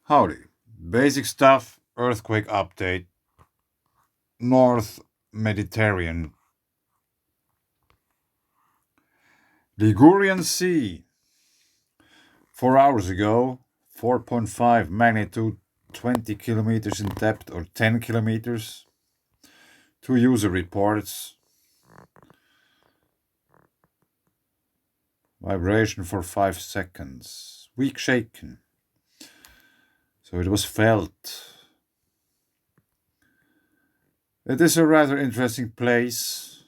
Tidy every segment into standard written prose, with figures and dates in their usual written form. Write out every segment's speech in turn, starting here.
Howdy. Basic stuff, earthquake update, North Mediterranean. Ligurian Sea. 4 hours ago, 4.5 magnitude, 20 kilometers in depth or 10 kilometers. 2 user reports. Vibration for 5 seconds. Weak shaken. So it was felt. It is a rather interesting place.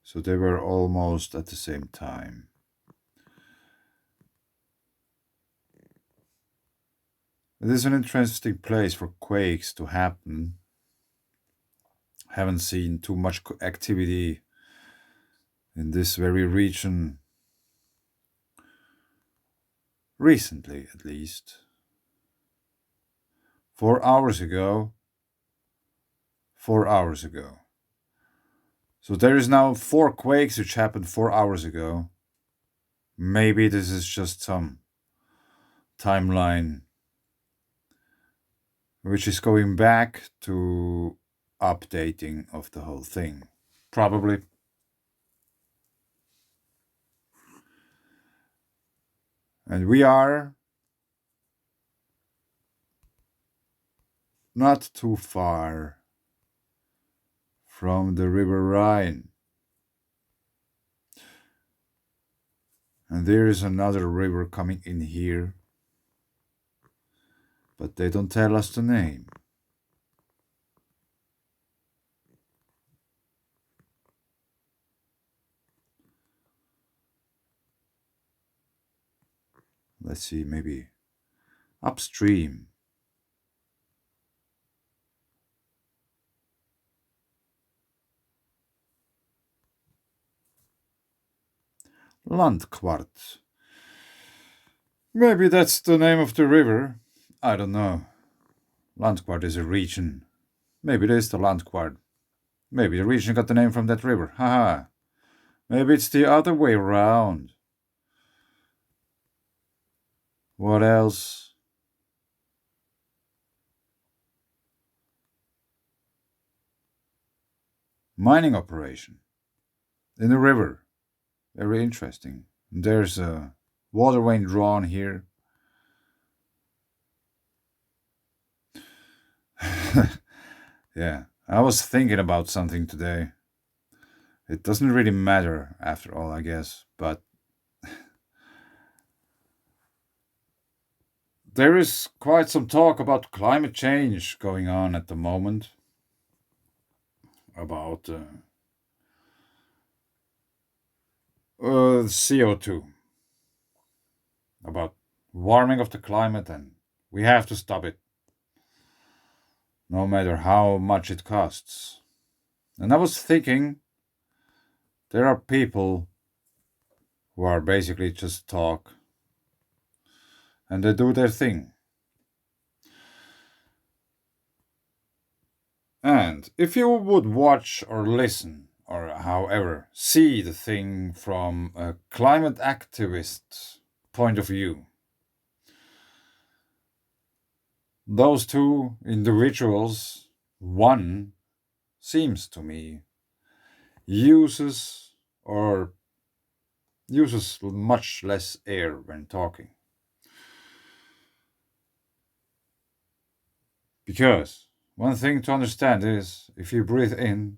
So they were almost at the same time. It is an interesting place for quakes to happen. Haven't seen too much activity in this very region recently, at least. 4 hours ago. 4 hours ago. So there is now 4 quakes which happened 4 hours ago. Maybe this is just some timeline which is going back to updating of the whole thing. Probably. And we are not too far from the River Rhine. And there is another river coming in here, but they don't tell us the name. Let's see, maybe upstream. Landquart. Maybe that's the name of the river. I don't know. Landquart is a region. Maybe it is the Landquart. Maybe the region got the name from that river. Haha. Maybe it's the other way around. What else? Mining operation in the river. Very interesting. There's a water vane drawn here. Yeah, I was thinking about something today. It doesn't really matter after all, I guess, but there is quite some talk about climate change going on at the moment. About CO2. About warming of the climate, and we have to stop it. No matter how much it costs. And I was thinking, there are people who are basically just talk and they do their thing. And if you would watch or listen or however see the thing from a climate activist point of view, those two individuals, one seems to me uses much less air when talking. Because one thing to understand is if you breathe in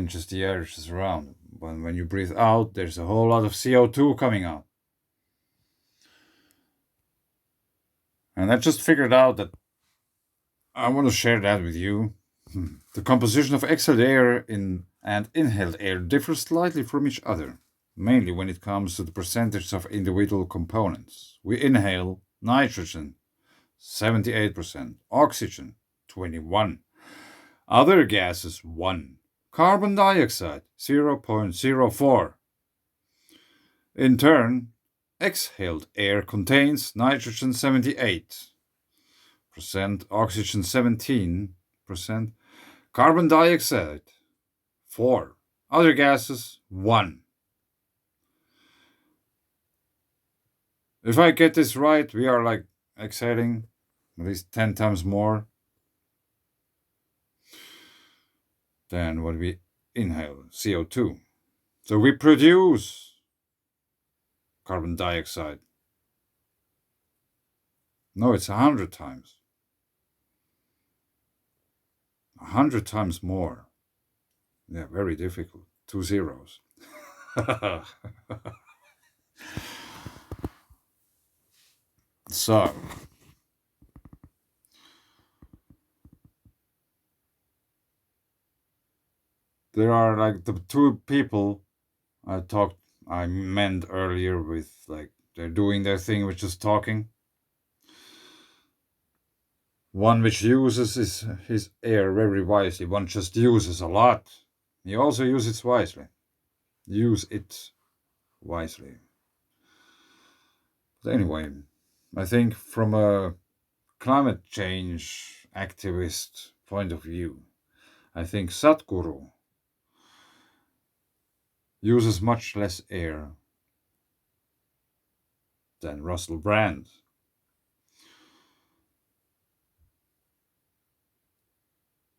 just the air just around. When you breathe out, there's a whole lot of CO2 coming out. And I just figured out that I want to share that with you. The composition of exhaled air and inhaled air differs slightly from each other, mainly when it comes to the percentage of individual components. We inhale nitrogen, 78%, oxygen, 21%, other gases, 1%, carbon dioxide, 0.04%. In turn, exhaled air contains nitrogen 78%, oxygen 17%, carbon dioxide 4%, other gases 1%. If I get this right, we are like exhaling at least 10 times more than what we inhale, CO2. So we produce carbon dioxide. No, it's 100 times. 100 times more. Yeah, very difficult. Two zeros. So, there are like the two people I meant earlier with like they're doing their thing, which is talking. One which uses his air very wisely. One just uses a lot. He also uses it wisely. Use it wisely. But anyway, I think from a climate change activist point of view, I think Sadhguru uses much less air than Russell Brand.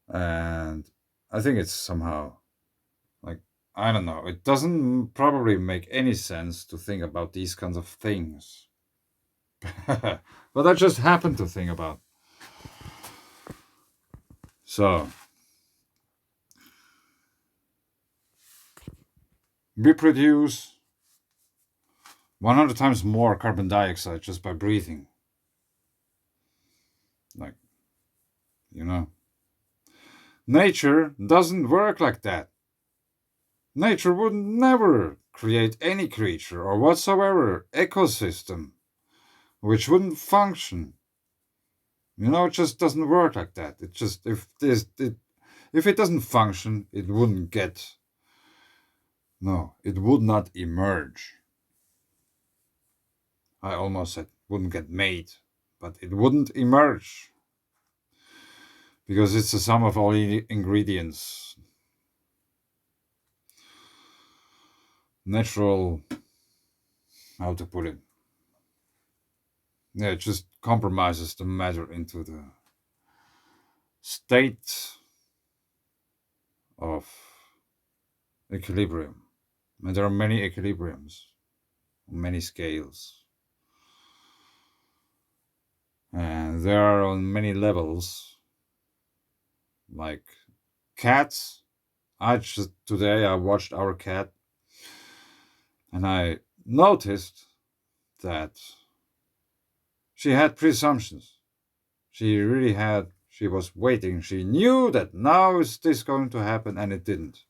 And I think it's somehow like, I don't know, it doesn't probably make any sense to think about these kinds of things. But I just happen to think about. So, we produce 100 times more carbon dioxide just by breathing. Like, you know, nature doesn't work like that. Nature would never create any creature or whatsoever ecosystem which wouldn't function. It just doesn't work like that. It just if it doesn't function, it wouldn't get. No, it would not emerge. I almost said wouldn't get made, but it wouldn't emerge because it's the sum of all ingredients. Natural, how to put it? Yeah, it just compromises the matter into the state of equilibrium. And there are many equilibriums, many scales. And there are on many levels, like cats. Today I watched our cat, and I noticed that she had presumptions. She really had. She was waiting. She knew that now is this going to happen, and it didn't.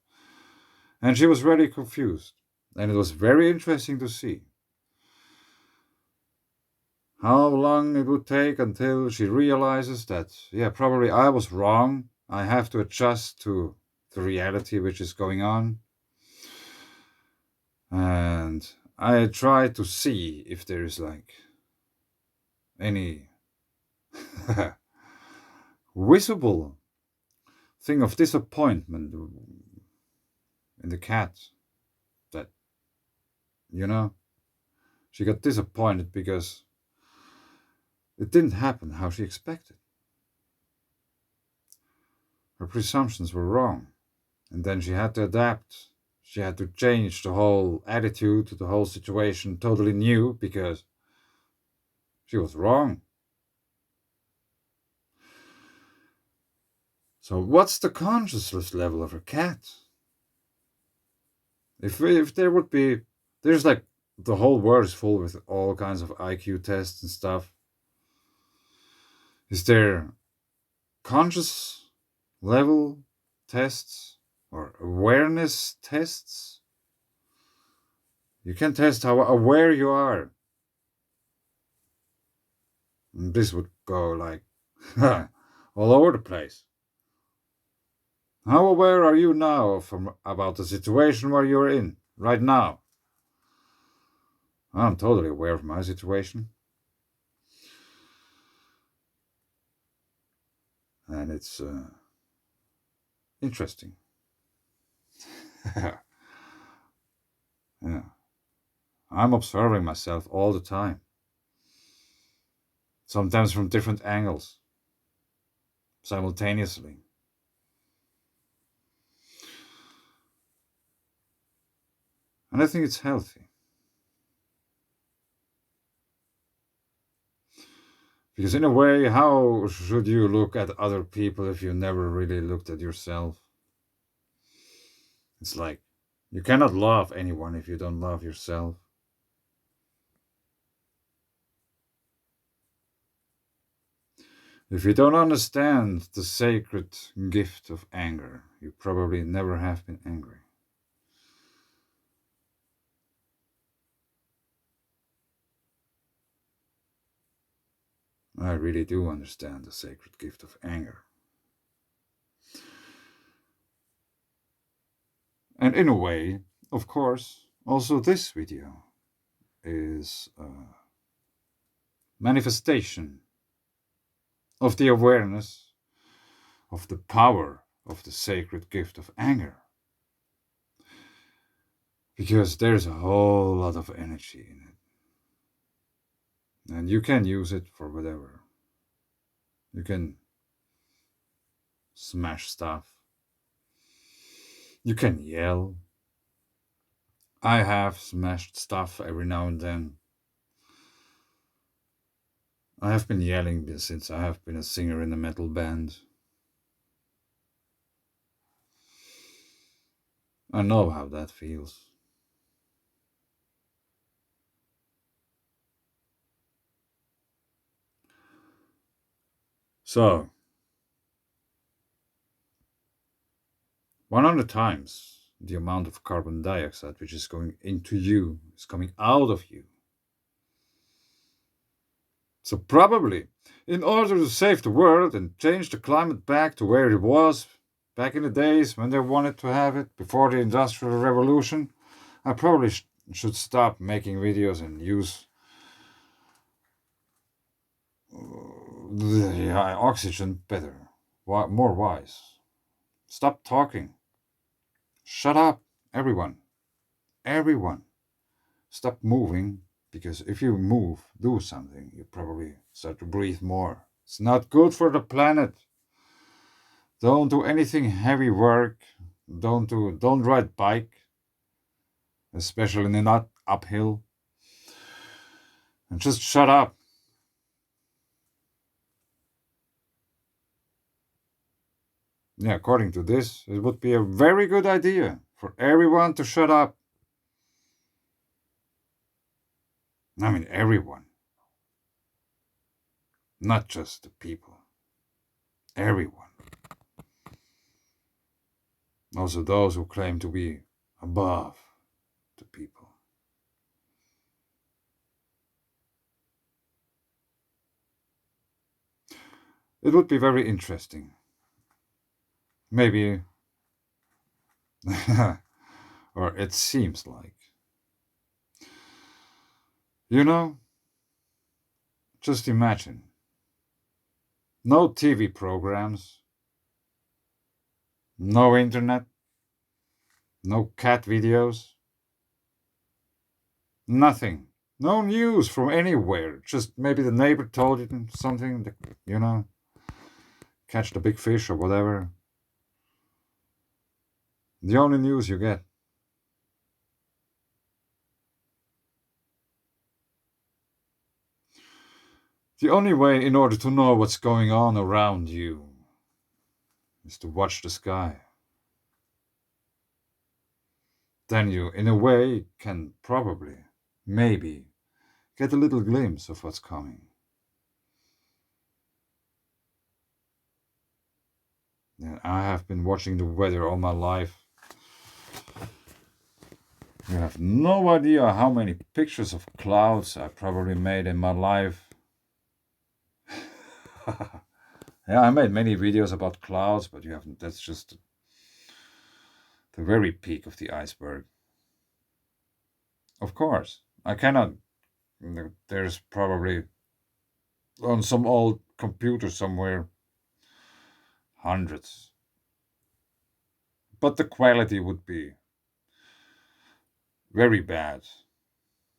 And she was really confused. And it was very interesting to see how long it would take until she realizes that, yeah, probably I was wrong. I have to adjust to the reality which is going on. And I try to see if there is like any visible thing of disappointment in the cat, that, she got disappointed because it didn't happen how she expected. Her presumptions were wrong. And then she had to adapt. She had to change the whole attitude to the whole situation totally new because she was wrong. So what's the consciousness level of a cat? If there would be, there's like, the whole world is full with all kinds of IQ tests and stuff. Is there conscious level tests or awareness tests? You can test how aware you are. And this would go like all over the place. How aware are you now about the situation where you're in right now? I'm totally aware of my situation. And it's interesting. Yeah. I'm observing myself all the time. sometimes from different angles, simultaneously. And I think it's healthy. Because in a way, how should you look at other people if you never really looked at yourself? It's like you cannot love anyone if you don't love yourself. If you don't understand the sacred gift of anger, you probably never have been angry. I really do understand the sacred gift of anger. And in a way, of course, also this video is a manifestation of the awareness of the power of the sacred gift of anger. Because there's a whole lot of energy in it. And you can use it for whatever. You can smash stuff. You can yell. I have smashed stuff every now and then. I have been yelling since I have been a singer in a metal band. I know how that feels. So, 100 times the amount of carbon dioxide which is going into you is coming out of you. So, probably, in order to save the world and change the climate back to where it was back in the days when they wanted to have it, before the Industrial Revolution, I probably should stop making videos and use the oxygen better, more wise. Stop talking. Shut up, everyone. Everyone. Stop moving, because if you move, do something, you probably start to breathe more. It's not good for the planet. Don't do anything heavy work. Don't ride bike, especially not uphill. And just shut up. Yeah, according to this, it would be a very good idea for everyone to shut up. I mean, everyone, not just the people. Everyone. Also, those who claim to be above the people. It would be very interesting. Maybe, or it seems like. You know, just imagine no TV programs, no internet, no cat videos, nothing. No news from anywhere. Just maybe the neighbor told you something, you know, catch the big fish or whatever. The only news you get. The only way in order to know what's going on around you is to watch the sky. Then you, in a way, can probably, maybe, get a little glimpse of what's coming. Yeah, I have been watching the weather all my life. You have no idea how many pictures of clouds I probably made in my life. Yeah, I made many videos about clouds, but you haven't. That's just the very peak of the iceberg. Of course, I cannot. There's probably on some old computer somewhere hundreds, but the quality would be very bad,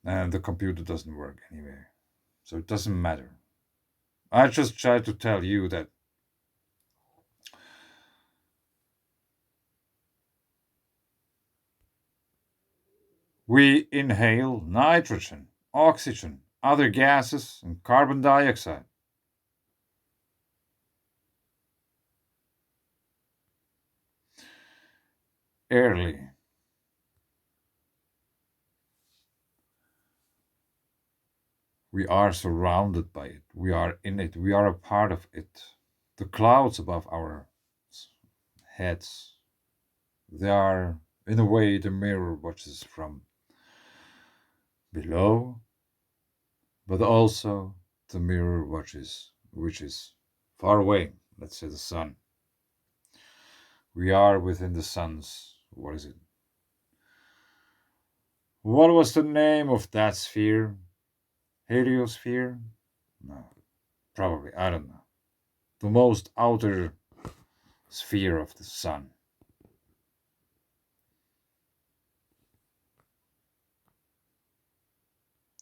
and the computer doesn't work anyway, so it doesn't matter. I just tried to tell you that we inhale nitrogen, oxygen, other gases, and carbon dioxide. Early. We are surrounded by it. We are in it. We are a part of it. The clouds above our heads, they are, in a way, the mirror watches from below, but also the mirror watches, which is far away. Let's say the sun. We are within the sun's, what is it? What was the name of that sphere? Heliosphere? No, probably. I don't know. The most outer sphere of the sun.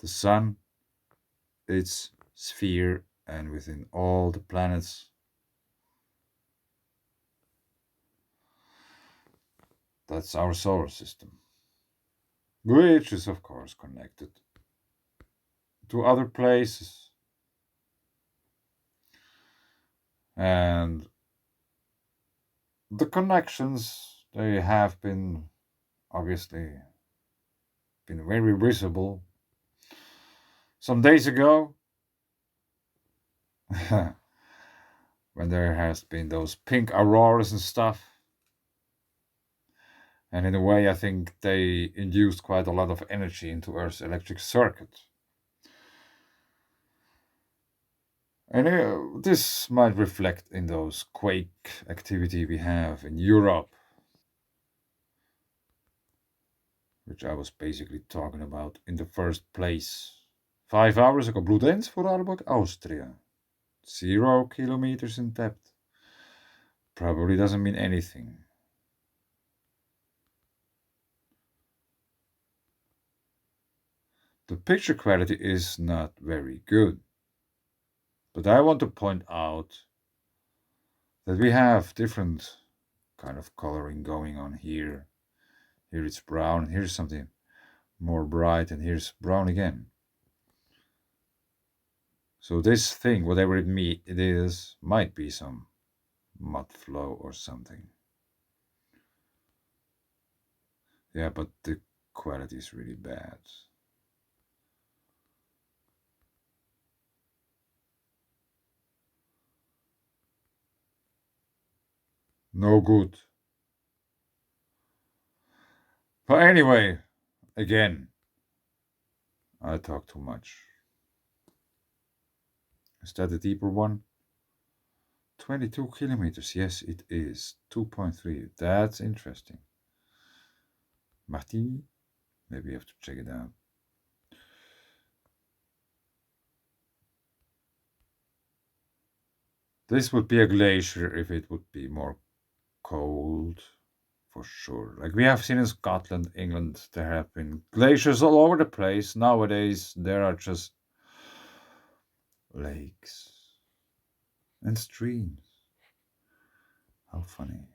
The sun, its sphere, and within all the planets, that's our solar system, which is, of course, connected to other places. And the connections, they have been obviously been very visible. Some days ago, when there has been those pink auroras and stuff, and in a way, I think they induced quite a lot of energy into Earth's electric circuit. And this might reflect in those quake activity we have in Europe, which I was basically talking about in the first place. 5 hours ago, Bludenz, Vorarlberg, Austria. 0 kilometers in depth. Probably doesn't mean anything. The picture quality is not very good. But I want to point out that we have different kind of coloring going on here. Here it's brown, here's something more bright, and here's brown again. So this thing, whatever it is, might be some mud flow or something. Yeah, but the quality is really bad. No good. But anyway, again, I talk too much. Is that a deeper one? 22 kilometers. Yes, it is. 2.3. That's interesting. Marty, maybe you have to check it out. This would be a glacier if it would be more cold, for sure. Like we have seen in Scotland, England, there have been glaciers all over the place. Nowadays, there are just lakes and streams. How funny.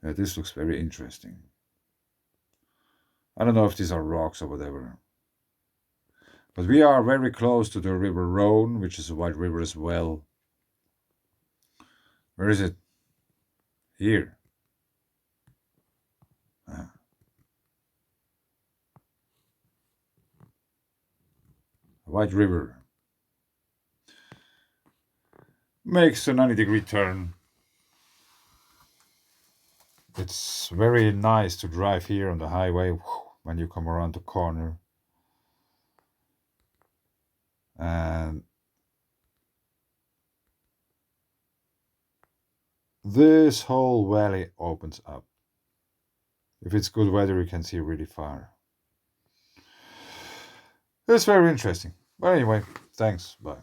Yeah, this looks very interesting. I don't know if these are rocks or whatever. But we are very close to the river Rhone, which is a white river as well. Where is it? Here. Ah, white river. Makes a 90-degree turn. It's very nice to drive here on the highway when you come around the corner. And this whole valley opens up. If it's good weather, you can see really far. It's very interesting. But anyway, thanks. Bye.